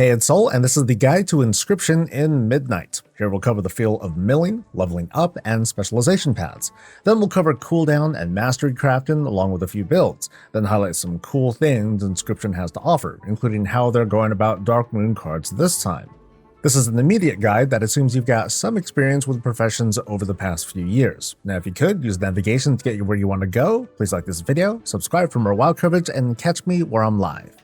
Hey, it's Soul, and this is the guide to Inscription in Midnight. Here we'll cover the feel of milling, leveling up, and specialization paths. Then we'll cover cooldown and mastery crafting along with a few builds, then highlight some cool things Inscription has to offer, including how they're going about Darkmoon cards this time. This is an immediate guide that assumes you've got some experience with professions over the past few years. Now, if you could, use navigation to get you where you want to go, please like this video, subscribe for more WoW coverage, and catch me where I'm live.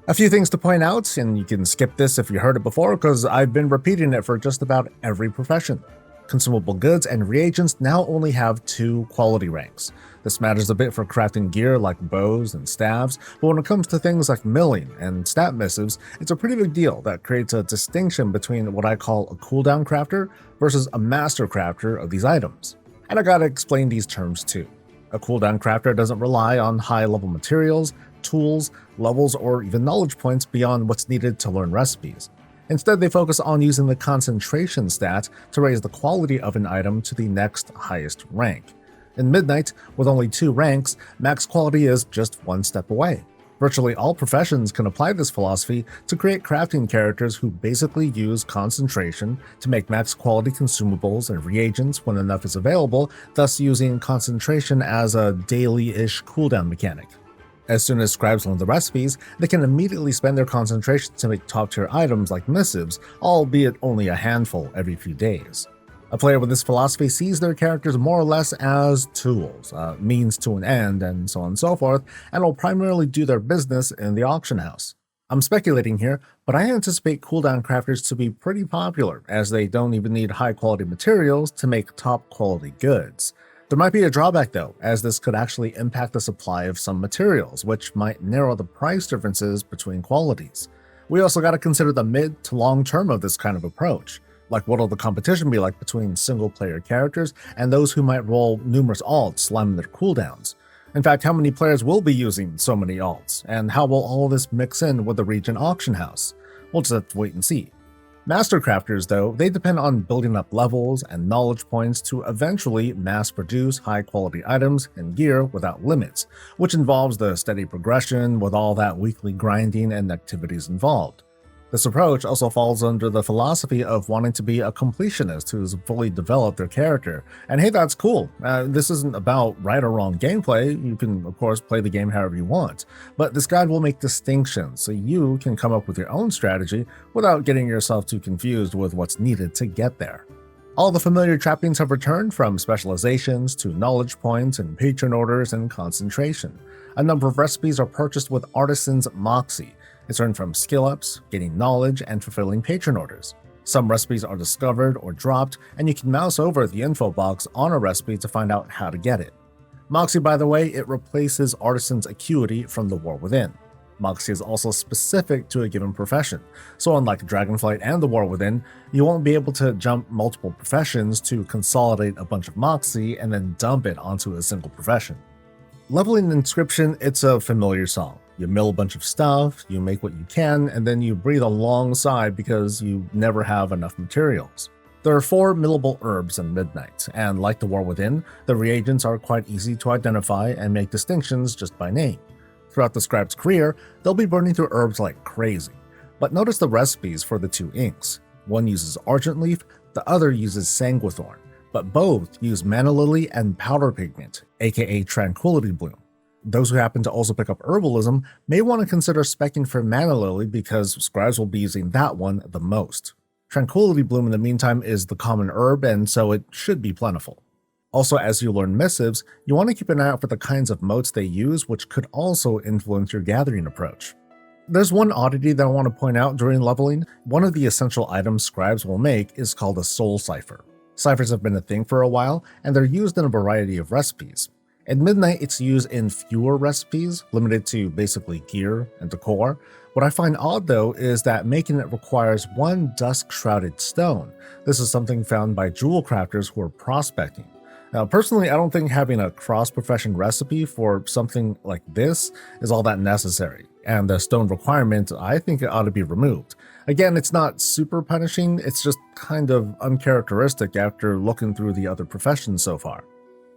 A few things to point out, and you can skip this if you heard it before because I've been repeating it for just about every profession. Consumable goods and reagents now only have 2 quality ranks. This matters a bit for crafting gear like bows and staves, but when it comes to things like milling and stat missives, it's a pretty big deal that creates a distinction between what I call a cooldown crafter versus a master crafter of these items. And I gotta explain these terms too. A cooldown crafter doesn't rely on high-level materials, tools, levels, or even knowledge points beyond what's needed to learn recipes. Instead, they focus on using the concentration stat to raise the quality of an item to the next highest rank. In Midnight, with only 2 ranks, max quality is just 1 step away. Virtually all professions can apply this philosophy to create crafting characters who basically use concentration to make max quality consumables and reagents when enough is available, thus using concentration as a daily-ish cooldown mechanic. As soon as scribes learn the recipes, they can immediately spend their concentration to make top-tier items like missives, albeit only a handful every few days. A player with this philosophy sees their characters more or less as tools, means to an end, and so on and so forth, and will primarily do their business in the auction house. I'm speculating here, but I anticipate cooldown crafters to be pretty popular, as they don't even need high-quality materials to make top-quality goods. There might be a drawback though, as this could actually impact the supply of some materials, which might narrow the price differences between qualities. We also gotta consider the mid to long term of this kind of approach. Like, what'll the competition be like between single-player characters and those who might roll numerous alts slamming their cooldowns? In fact, how many players will be using so many alts, and how will all this mix in with the region auction house? We'll just have to wait and see. Master crafters, though, they depend on building up levels and knowledge points to eventually mass-produce high-quality items and gear without limits, which involves the steady progression with all that weekly grinding and activities involved. This approach also falls under the philosophy of wanting to be a completionist who's fully developed their character. And hey, that's cool. This isn't about right or wrong gameplay. You can, of course, play the game however you want. But this guide will make distinctions so you can come up with your own strategy without getting yourself too confused with what's needed to get there. All the familiar trappings have returned, from specializations to knowledge points and patron orders and concentration. A number of recipes are purchased with Artisan's Moxie. It's earned from skill ups, gaining knowledge, and fulfilling patron orders. Some recipes are discovered or dropped, and you can mouse over the info box on a recipe to find out how to get it. Moxie, by the way, it replaces Artisan's Acuity from the War Within. Moxie is also specific to a given profession, so unlike Dragonflight and the War Within, you won't be able to jump multiple professions to consolidate a bunch of Moxie and then dump it onto a single profession. Leveling Inscription, it's a familiar song. You mill a bunch of stuff, you make what you can, and then you breathe a long sigh because you never have enough materials. There are 4 millable herbs in Midnight, and like the War Within, the reagents are quite easy to identify and make distinctions just by name. Throughout the scribe's career, they'll be burning through herbs like crazy. But notice the recipes for the 2 inks. One uses Argent Leaf, the other uses Sanguithorn, but both use Mana Lily and Powder Pigment, aka Tranquility Bloom. Those who happen to also pick up Herbalism may want to consider speccing for Mana Lily because scribes will be using that one the most. Tranquility Bloom in the meantime is the common herb, and so it should be plentiful. Also, as you learn missives, you want to keep an eye out for the kinds of motes they use, which could also influence your gathering approach. There's one oddity that I want to point out during leveling. One of the essential items scribes will make is called a soul cipher. Ciphers have been a thing for a while, and they're used in a variety of recipes. At Midnight, it's used in fewer recipes, limited to basically gear and decor. What I find odd though is that making it requires 1 dusk-shrouded stone. This is something found by jewel crafters who are prospecting. Now, personally, I don't think having a cross-profession recipe for something like this is all that necessary, and the stone requirement, I think it ought to be removed. Again, it's not super punishing, it's just kind of uncharacteristic after looking through the other professions so far.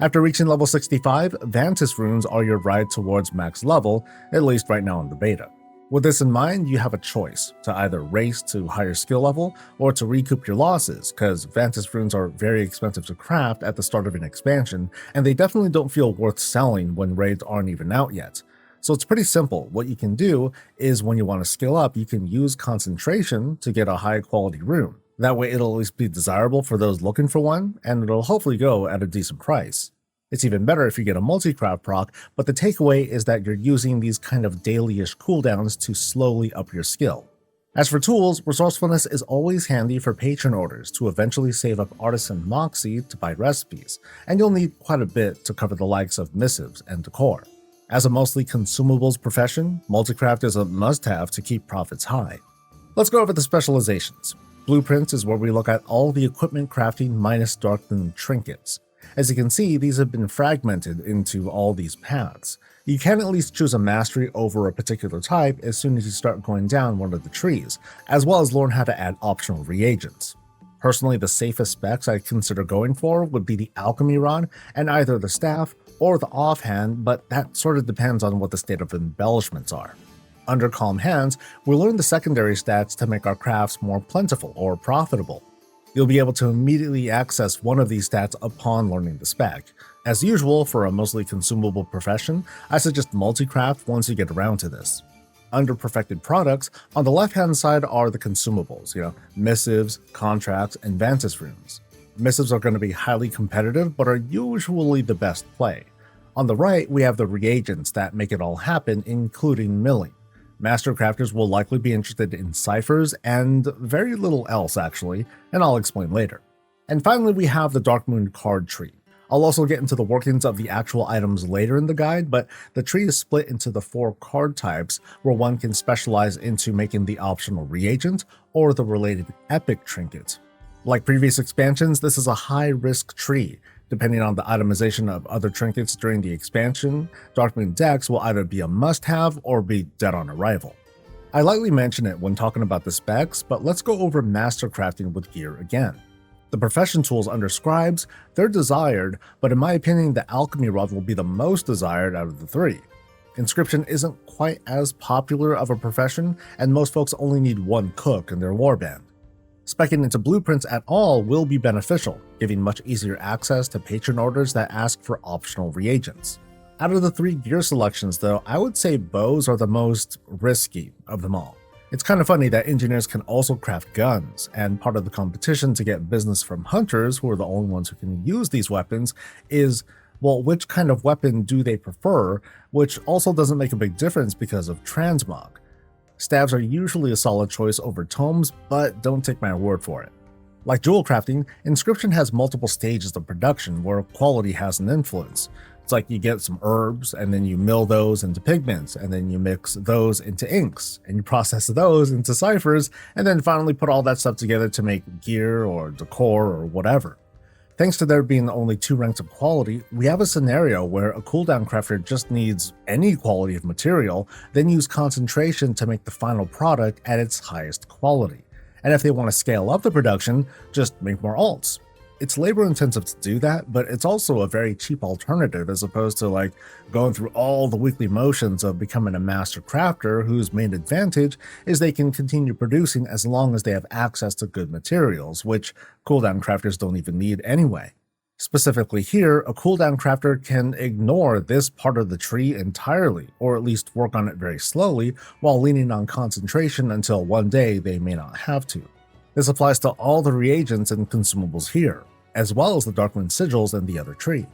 After reaching level 65, Vantis runes are your ride towards max level, at least right now in the beta. With this in mind, you have a choice to either race to higher skill level or to recoup your losses, because Vantage runes are very expensive to craft at the start of an expansion, and they definitely don't feel worth selling when raids aren't even out yet. So it's pretty simple. What you can do is when you want to skill up, you can use concentration to get a high quality rune. That way it'll at least be desirable for those looking for one, and it'll hopefully go at a decent price. It's even better if you get a multi-craft proc, but the takeaway is that you're using these kind of daily-ish cooldowns to slowly up your skill. As for tools, resourcefulness is always handy for patron orders to eventually save up artisan moxie to buy recipes, and you'll need quite a bit to cover the likes of missives and decor. As a mostly consumables profession, multi-craft is a must-have to keep profits high. Let's go over the specializations. Blueprints is where we look at all the equipment crafting minus Darkmoon trinkets. As you can see, these have been fragmented into all these paths. You can at least choose a mastery over a particular type as soon as you start going down one of the trees, as well as learn how to add optional reagents. Personally, the safest specs I consider going for would be the alchemy rod and either the staff or the offhand, but that sort of depends on what the state of embellishments are. Under Calm Hands, we learn the secondary stats to make our crafts more plentiful or profitable. You'll be able to immediately access one of these stats upon learning the spec. As usual, for a mostly consumable profession, I suggest multi-craft once you get around to this. Under Perfected Products, on the left-hand side are the consumables, missives, contracts, and Vantage runes. Missives are going to be highly competitive, but are usually the best play. On the right, we have the reagents that make it all happen, including milling. Master crafters will likely be interested in ciphers and very little else actually, and I'll explain later. And finally, we have the Darkmoon card tree. I'll also get into the workings of the actual items later in the guide, but the tree is split into the 4 card types where one can specialize into making the optional reagent or the related epic trinket. Like previous expansions, this is a high-risk tree. Depending on the itemization of other trinkets during the expansion, Darkmoon decks will either be a must-have or be dead on arrival. I lightly mention it when talking about the specs, but let's go over master crafting with gear again. The profession tools under scribes, they're desired, but in my opinion the alchemy rod will be the most desired out of the 3. Inscription isn't quite as popular of a profession, and most folks only need one cook in their warband. Speccing into blueprints at all will be beneficial, giving much easier access to patron orders that ask for optional reagents. Out of the 3 gear selections though, I would say bows are the most risky of them all. It's kind of funny that engineers can also craft guns, and part of the competition to get business from hunters, who are the only ones who can use these weapons, is, well, which kind of weapon do they prefer, which also doesn't make a big difference because of transmog. Staves are usually a solid choice over tomes, but don't take my word for it. Like jewel crafting, Inscription has multiple stages of production where quality has an influence. It's like you get some herbs, and then you mill those into pigments, and then you mix those into inks, and you process those into ciphers, and then finally put all that stuff together to make gear or decor or whatever. Thanks to there being only 2 ranks of quality, we have a scenario where a cooldown crafter just needs any quality of material, then use concentration to make the final product at its highest quality. And if they want to scale up the production, just make more alts. It's labor intensive to do that, but it's also a very cheap alternative as opposed to going through all the weekly motions of becoming a master crafter whose main advantage is they can continue producing as long as they have access to good materials, which cooldown crafters don't even need anyway. Specifically here, a cooldown crafter can ignore this part of the tree entirely, or at least work on it very slowly while leaning on concentration until one day they may not have to. This applies to all the reagents and consumables here, as well as the Darkmoon sigils and the other tree.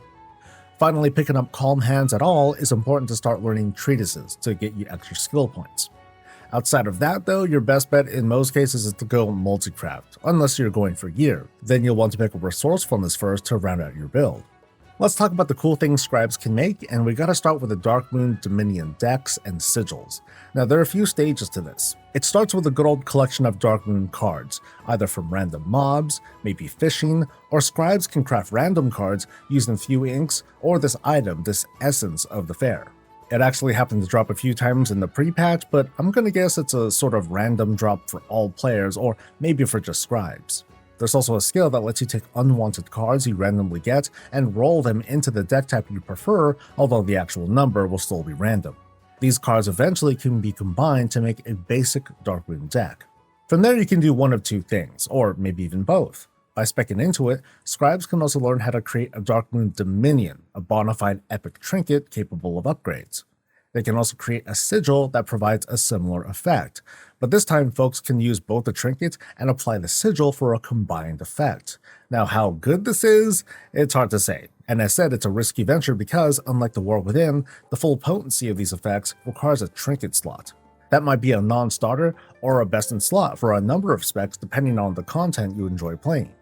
Finally, picking up Calm Hands at all is important to start learning treatises to get you extra skill points. Outside of that though, your best bet in most cases is to go multi-craft, unless you're going for gear. Then you'll want to pick up resourcefulness first to round out your build. Let's talk about the cool things scribes can make, and we gotta start with the Darkmoon Dominion decks and sigils. Now there are a few stages to this. It starts with a good old collection of Darkmoon cards, either from random mobs, maybe fishing, or scribes can craft random cards using few inks or this item, this essence of the fair. It actually happened to drop a few times in the pre-patch, but I'm gonna guess it's a sort of random drop for all players, or maybe for just scribes. There's also a skill that lets you take unwanted cards you randomly get and roll them into the deck type you prefer, although the actual number will still be random. These cards eventually can be combined to make a basic Darkmoon deck. From there you can do one of two things, or maybe even both. By speccing into it, scribes can also learn how to create a Darkmoon Dominion, a bona fide epic trinket capable of upgrades. They can also create a sigil that provides a similar effect, but this time folks can use both the trinket and apply the sigil for a combined effect. Now how good this is, it's hard to say, and as said, it's a risky venture because, unlike the War Within, the full potency of these effects requires a trinket slot. That might be a non-starter or a best in slot for a number of specs depending on the content you enjoy playing.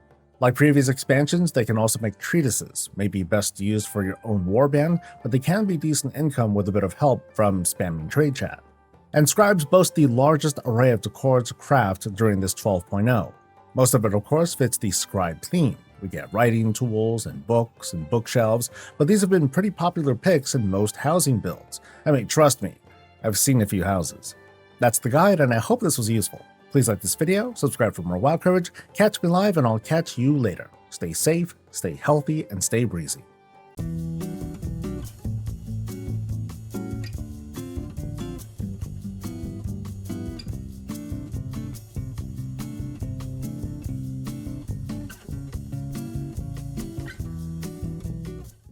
Like previous expansions, they can also make treatises, maybe best used for your own warband, but they can be decent income with a bit of help from spamming trade chat. And scribes boast the largest array of decor to craft during this 12.0. Most of it of course fits the scribe theme. We get writing tools and books and bookshelves, but these have been pretty popular picks in most housing builds. I mean, trust me, I've seen a few houses. That's the guide, and I hope this was useful. Please like this video, subscribe for more WoW coverage, catch me live, and I'll catch you later. Stay safe, stay healthy, and stay breezy.